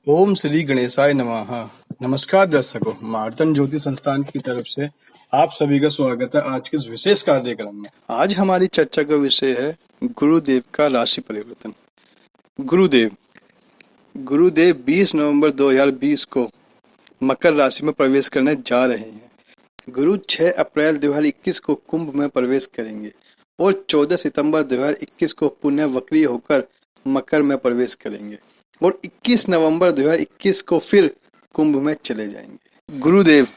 ओम श्री गणेशाय नमः। नमस्कार दर्शकों, मार्तंड ज्योति संस्थान की तरफ से आप सभी का स्वागत है आज के इस विशेष कार्यक्रम में। आज हमारी चर्चा का विषय है गुरुदेव का राशि परिवर्तन। गुरुदेव 20 नवंबर 2020 को मकर राशि में प्रवेश करने जा रहे हैं। गुरु 6 अप्रैल 2021 को कुंभ में प्रवेश करेंगे और 14 सितंबर 2021 को पुनः वक्री होकर मकर में प्रवेश करेंगे और 21 नवंबर 2021 को फिर कुंभ में चले जाएंगे। गुरुदेव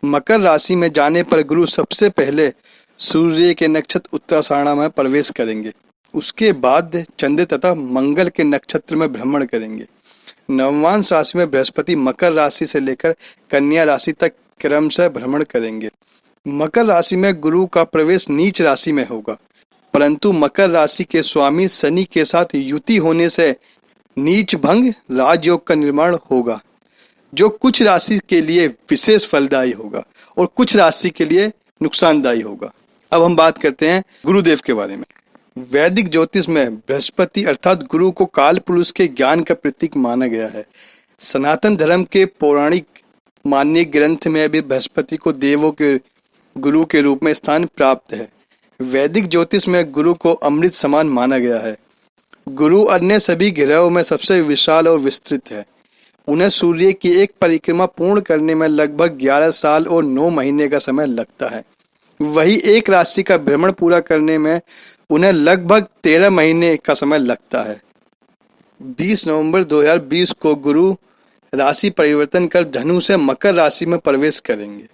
मकर राशि में जाने पर गुरु सबसे पहले सूर्य के नक्षत्र उत्तराषाढ़ा में प्रवेश करेंगे। उसके बाद चंद्र तथा मंगल के नक्षत्र में भ्रमण करेंगे। नवमांश राशि में बृहस्पति मकर राशि से लेकर कन्या राशि तक क्रमशः भ्रमण करेंगे। मकर राशि में गुरु का प्रवेश नीच राशि में होगा, परंतु मकर राशि के स्वामी शनि के साथ युति होने से नीच भंग राजयोग का निर्माण होगा, जो कुछ राशि के लिए विशेष फलदायी होगा और कुछ राशि के लिए नुकसानदायी होगा। अब हम बात करते हैं गुरुदेव के बारे में। वैदिक ज्योतिष में बृहस्पति अर्थात गुरु को काल पुरुष के ज्ञान का प्रतीक माना गया है। सनातन धर्म के पौराणिक मान्य ग्रंथ में भी बृहस्पति को देवों के गुरु के रूप में स्थान प्राप्त है। वैदिक ज्योतिष में गुरु को अमृत समान माना गया है। गुरु अन्य सभी ग्रहों में सबसे विशाल और विस्तृत है। उन्हें सूर्य की एक परिक्रमा पूर्ण करने में लगभग 11 साल और 9 महीने का समय लगता है। वही एक राशि का भ्रमण पूरा करने में उन्हें लगभग 13 महीने का समय लगता है। 20 नवंबर 2020 को गुरु राशि परिवर्तन कर धनु से मकर राशि में प्रवेश करेंगे।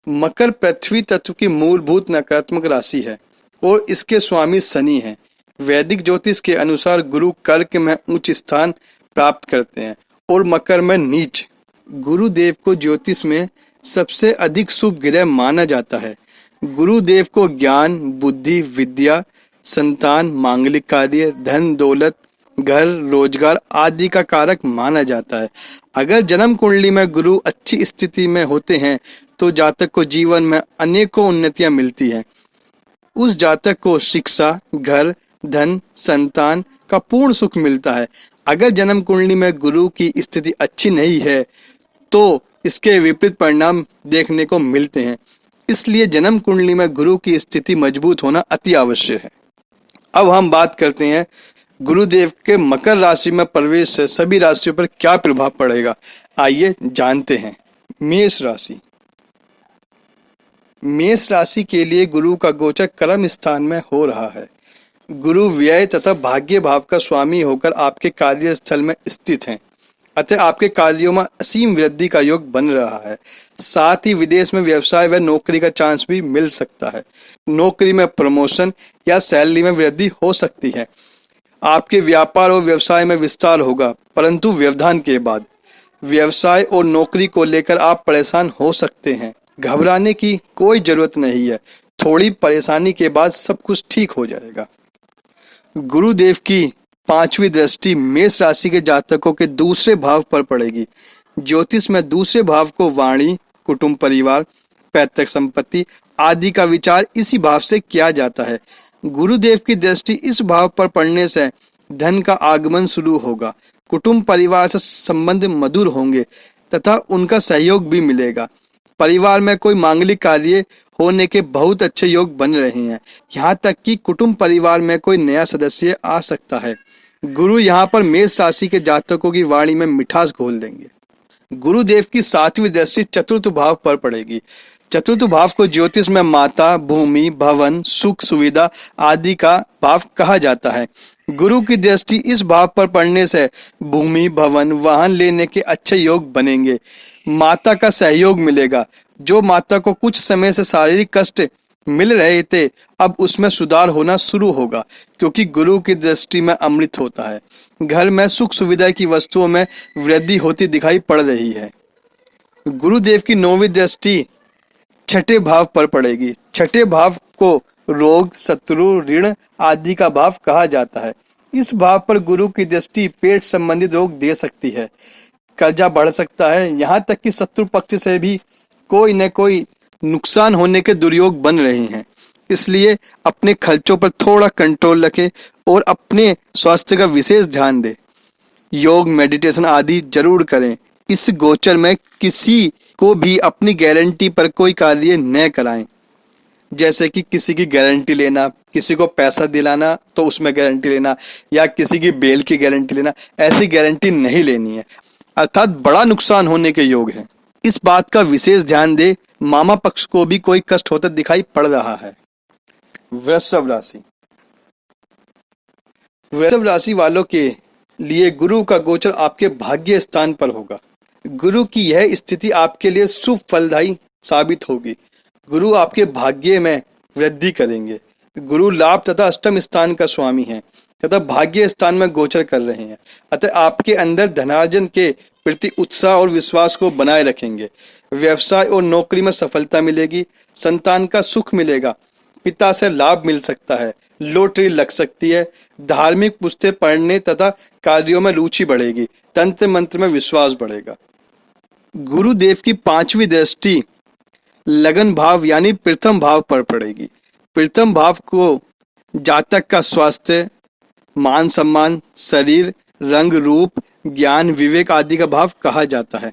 मकर पृथ्वी तत्व की मूलभूत नकारात्मक राशि है और इसके स्वामी शनि हैं। वैदिक ज्योतिष के अनुसार गुरु कर्क में उच्च स्थान प्राप्त करते हैं और मकर में नीच। गुरुदेव को ज्योतिष में सबसे अधिक शुभ ग्रह माना जाता है। गुरुदेव को ज्ञान, बुद्धि, विद्या, संतान, मांगलिक कार्य, धन दौलत, घर, रोजगार आदि का कारक माना जाता है। अगर जन्म कुंडली में गुरु अच्छी स्थिति में होते हैं तो जातक को जीवन में अनेकों उन्नतियां मिलती हैं। उस जातक को शिक्षा, घर, धन, संतान का पूर्ण सुख मिलता है। अगर जन्म कुंडली में गुरु की स्थिति अच्छी नहीं है तो इसके विपरीत परिणाम देखने को मिलते हैं। इसलिए जन्म कुंडली में गुरु की स्थिति मजबूत होना अति आवश्यक है। अब हम बात करते हैं गुरुदेव के मकर राशि में प्रवेश से सभी राशियों पर क्या प्रभाव पड़ेगा। आइए जानते हैं। मेष राशि। मेष राशि के लिए गुरु का गोचर कर्म स्थान में हो रहा है। गुरु व्यय तथा भाग्य भाव का स्वामी होकर आपके कार्यस्थल में स्थित हैं, अतः आपके कार्यों में असीम वृद्धि का योग बन रहा है। साथ ही विदेश में व्यवसाय व नौकरी का चांस भी मिल सकता है। नौकरी में प्रमोशन या सैलरी में वृद्धि हो सकती है। आपके व्यापार और व्यवसाय में विस्तार होगा, परंतु व्यवधान के बाद। व्यवसाय और नौकरी को लेकर आप परेशान हो सकते हैं। घबराने की कोई जरूरत नहीं है, थोड़ी परेशानी के बाद सब कुछ ठीक हो जाएगा। गुरुदेव की 5वीं दृष्टि मेष राशि के जातकों के दूसरे भाव पर पड़ेगी। ज्योतिष में दूसरे भाव को वाणी, कुटुंब, परिवार, पैतृक संपत्ति आदि का विचार इसी भाव से किया जाता है। गुरुदेव की दृष्टि इस भाव पर पड़ने से धन का आगमन शुरू होगा। कुटुंब परिवार से संबंध मधुर होंगे तथा उनका सहयोग भी मिलेगा। परिवार में कोई मांगलिक कार्य होने के बहुत अच्छे योग बन रहे हैं। यहाँ तक कि कुटुंब परिवार में कोई नया सदस्य आ सकता है। गुरु यहाँ पर मेष राशि के जातकों की वाणी में मिठास घोल देंगे। गुरुदेव की 7वीं दृष्टि चतुर्थ भाव पर पड़ेगी। चतुर्थ भाव को ज्योतिष में माता, भूमि, भवन, सुख सुविधा आदि का भाव कहा जाता है। गुरु की दृष्टि इस भाव पर पड़ने से भूमि, भवन, वाहन लेने के अच्छे योग बनेंगे। माता का सहयोग मिलेगा। जो माता को कुछ समय से शारीरिक कष्ट मिल रहे थे, अब उसमें सुधार होना शुरू होगा, क्योंकि गुरु की दृष्टि में अमृत होता है। घर में सुख सुविधा की वस्तुओं में वृद्धि होती दिखाई पड़ रही है। गुरुदेव की 9वीं दृष्टि छठे भाव पर पड़ेगी। छठे भाव को रोग, शत्रु, ऋण आदि का भाव कहा जाता है। इस भाव पर गुरु की दृष्टि पेट संबंधित रोग दे सकती है। कर्जा बढ़ सकता है। यहाँ तक कि शत्रु पक्ष से भी कोई न कोई नुकसान होने के दुर्योग बन रहे हैं। इसलिए अपने खर्चों पर थोड़ा कंट्रोल रखें और अपने स्वास्थ्य का विशेष ध्यान दें। योग, मेडिटेशन आदि जरूर करें। इस गोचर में किसी को भी अपनी गारंटी पर कोई कार्य न कराएं, जैसे कि किसी की गारंटी लेना, किसी को पैसा दिलाना तो उसमें गारंटी लेना, या किसी की बेल की गारंटी लेना, ऐसी गारंटी नहीं लेनी है, अर्थात बड़ा नुकसान होने के योग है। इस बात का विशेष ध्यान दे, मामा पक्ष को भी कोई कष्ट होता दिखाई पड़ रहा है। वृषभ राशि। वृषभ राशि वालों के लिए गुरु का गोचर आपके भाग्य स्थान पर होगा। गुरु की यह स्थिति आपके लिए शुभ फलदायी साबित होगी। गुरु आपके भाग्य में वृद्धि करेंगे। गुरु लाभ तथा अष्टम स्थान का स्वामी है तथा भाग्य स्थान में गोचर कर रहे हैं, अतः आपके अंदर धनार्जन के प्रति उत्साह और विश्वास को बनाए रखेंगे। व्यवसाय और नौकरी में सफलता मिलेगी। संतान का सुख मिलेगा। पिता से लाभ मिल सकता है। लॉटरी लग सकती है। धार्मिक पुस्तकें पढ़ने तथा कार्यों में रुचि बढ़ेगी। तंत्र मंत्र में विश्वास बढ़ेगा। गुरुदेव की 5वीं दृष्टि लगन भाव यानी प्रथम भाव पर पड़ेगी। प्रथम भाव को जातक का स्वास्थ्य, मान सम्मान, शरीर, रंग रूप, ज्ञान, विवेक आदि का भाव कहा जाता है।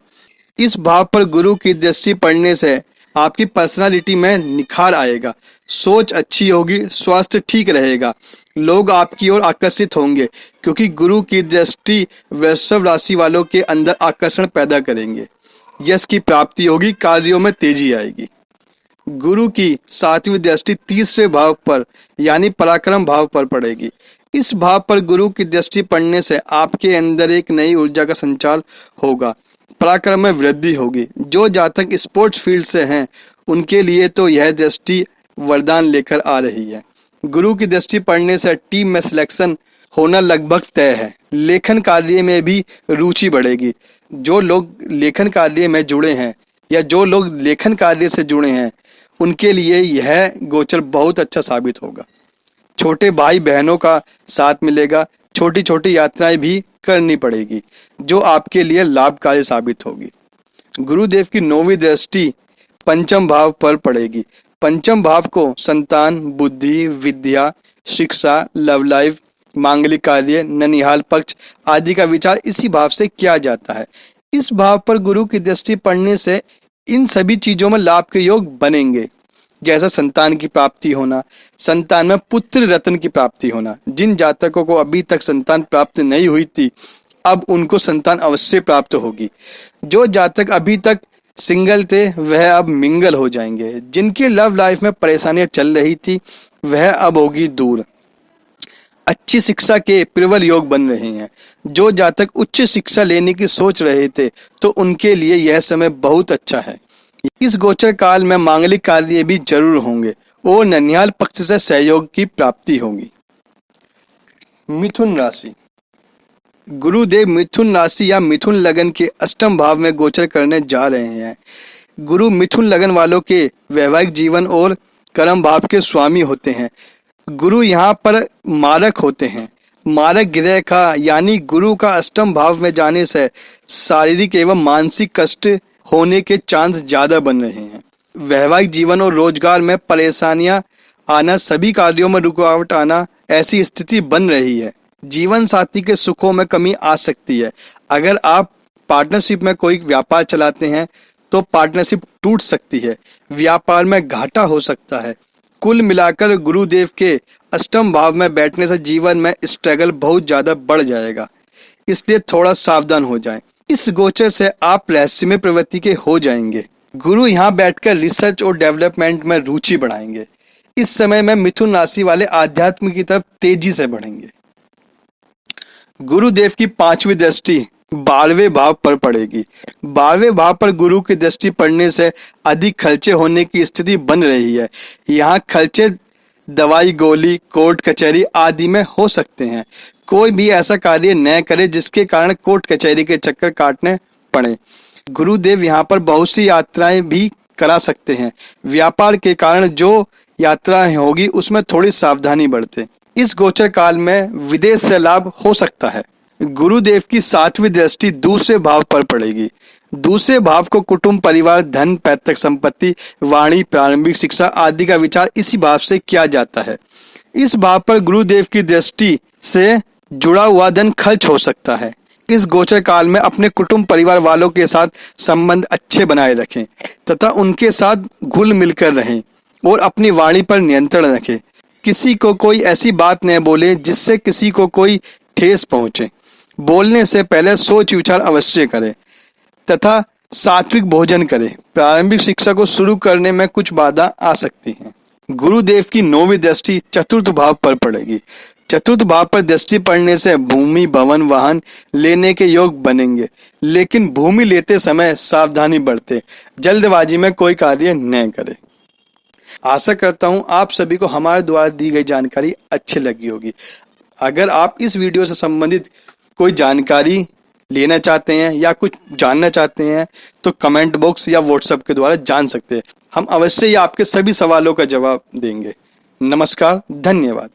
इस भाव पर गुरु की दृष्टि पड़ने से आपकी पर्सनालिटी में निखार आएगा। सोच अच्छी होगी। स्वास्थ्य ठीक रहेगा। लोग आपकी ओर आकर्षित होंगे क्योंकि गुरु की दृष्टि वृषभ राशि वालों के अंदर आकर्षण पैदा करेंगे। यश की प्राप्ति होगी। कार्यों में तेजी आएगी। गुरु की 7वीं दृष्टि तीसरे भाव पर यानी पराक्रम भाव पर पड़ेगी। इस भाव पर गुरु की दृष्टि पड़ने से आपके अंदर एक नई ऊर्जा का संचार होगा। पराक्रम में वृद्धि होगी। जो जातक स्पोर्ट्स फील्ड से हैं उनके लिए तो यह दृष्टि वरदान लेकर आ रही है। गुरु की दृष्टि पड़ने से टीम में सिलेक्शन होना लगभग तय है। लेखन कार्य में भी रुचि बढ़ेगी। जो लोग लेखन कार्य में जुड़े हैं या जो लोग लेखन कार्य से जुड़े हैं उनके लिए यह गोचर बहुत अच्छा साबित होगा। छोटे भाई बहनों का साथ मिलेगा। छोटी छोटी यात्राएं भी करनी पड़ेगी जो आपके लिए लाभकारी साबित होगी। गुरुदेव की 9वीं दृष्टि पंचम भाव पर पड़ेगी। पंचम भाव को संतान, बुद्धि, विद्या, शिक्षा, लव लाइफ, मांगलिक कार्य, ननिहाल पक्ष आदि का विचार इसी भाव से किया जाता है। इस भाव पर गुरु की दृष्टि पड़ने से इन सभी चीजों में लाभ के योग बनेंगे, जैसा संतान की प्राप्ति होना, संतान में पुत्र रत्न की प्राप्ति होना। जिन जातकों को अभी तक संतान प्राप्त नहीं हुई थी अब उनको संतान अवश्य प्राप्त होगी। जो जातक अभी तक सिंगल थे वह अब मिंगल हो जाएंगे। जिनकी लव लाइफ में परेशानियां चल रही थी वह अब होगी दूर। अच्छी शिक्षा के प्रबल योग बन रहे हैं। जो जातक उच्च शिक्षा लेने की सोच रहे थे तो उनके लिए यह समय बहुत अच्छा है। इस गोचर काल में मांगलिक कार्य भी जरूर होंगे और ननिहाल पक्ष से सहयोग की प्राप्ति होगी। मिथुन राशि। गुरुदेव मिथुन राशि या मिथुन लगन के अष्टम भाव में गोचर करने जा रहे हैं। गुरु मिथुन लगन वालों के वैवाहिक जीवन और कर्म भाव के स्वामी होते हैं। गुरु यहाँ पर मारक होते हैं। मारक ग्रह का यानी गुरु का अष्टम भाव में जाने से शारीरिक एवं मानसिक कष्ट होने के चांस ज्यादा बन रहे हैं। वैवाहिक जीवन और रोजगार में परेशानियां आना, सभी कार्यों में रुकावट आना, ऐसी स्थिति बन रही है। जीवन साथी के सुखों में कमी आ सकती है। अगर आप पार्टनरशिप में कोई व्यापार चलाते हैं तो पार्टनरशिप टूट सकती है। व्यापार में घाटा हो सकता है। कुल मिलाकर गुरुदेव के अष्टम भाव में बैठने से जीवन में स्ट्रगल बहुत ज्यादा बढ़ जाएगा, इसलिए थोड़ा सावधान हो जाएं। इस गोचर से आप रहस्यमय प्रवृत्ति के हो जाएंगे। गुरु यहाँ बैठकर रिसर्च और डेवलपमेंट में रुचि बढ़ाएंगे। इस समय में मिथुन राशि वाले आध्यात्म की तरफ तेजी से बढ़ेंगे। गुरुदेव की 5वीं दृष्टि 12वें भाव पर पड़ेगी। 12वें भाव पर गुरु की दृष्टि पड़ने से अधिक खर्चे होने की स्थिति बन रही है। यहाँ खर्चे दवाई गोली, कोर्ट कचहरी आदि में हो सकते हैं। कोई भी ऐसा कार्य न करे जिसके कारण कोर्ट कचहरी के चक्कर काटने पड़े। गुरुदेव यहाँ पर बहुत सी यात्राएं भी करा सकते हैं। व्यापार के कारण जो यात्राएं होगी उसमें थोड़ी सावधानी बरतें। इस गोचर काल में विदेश से लाभ हो सकता है। गुरुदेव की 7वीं दृष्टि दूसरे भाव पर पड़ेगी। दूसरे भाव को कुटुंब, परिवार, धन, पैतृक संपत्ति, वाणी, प्रारंभिक शिक्षा आदि का विचार इसी भाव से किया जाता है। इस भाव पर गुरुदेव की दृष्टि से जुड़ा हुआ धन खर्च हो सकता है। इस गोचर काल में अपने कुटुंब परिवार वालों के साथ संबंध अच्छे बनाए रखें तथा उनके साथ घुल मिलकर रहें और अपनी वाणी पर नियंत्रण रखें। किसी को कोई ऐसी बात न बोले जिससे किसी को कोई ठेस पहुंचे। बोलने से पहले सोच विचार अवश्य करें तथा सात्विक भोजन करें। प्रारंभिक शिक्षा को शुरू करने में कुछ बाधा आ सकती है। गुरुदेव की 9वीं दृष्टि चतुर्थ भाव पर पड़ेगी। चतुर्थ भाव पर दृष्टि पड़ने से भूमि भवन वाहन लेने के योग बनेंगे, लेकिन भूमि लेते समय सावधानी बरतें। जल्दबाजी में कोई कार्य न करें। आशा करता हूं आप सभी को हमारे द्वारा दी गई जानकारी अच्छी लगी होगी। अगर आप इस वीडियो से संबंधित कोई जानकारी लेना चाहते हैं या कुछ जानना चाहते हैं तो कमेंट बॉक्स या व्हाट्सएप के द्वारा जान सकते हैं। हम अवश्य ही आपके सभी सवालों का जवाब देंगे। नमस्कार, धन्यवाद।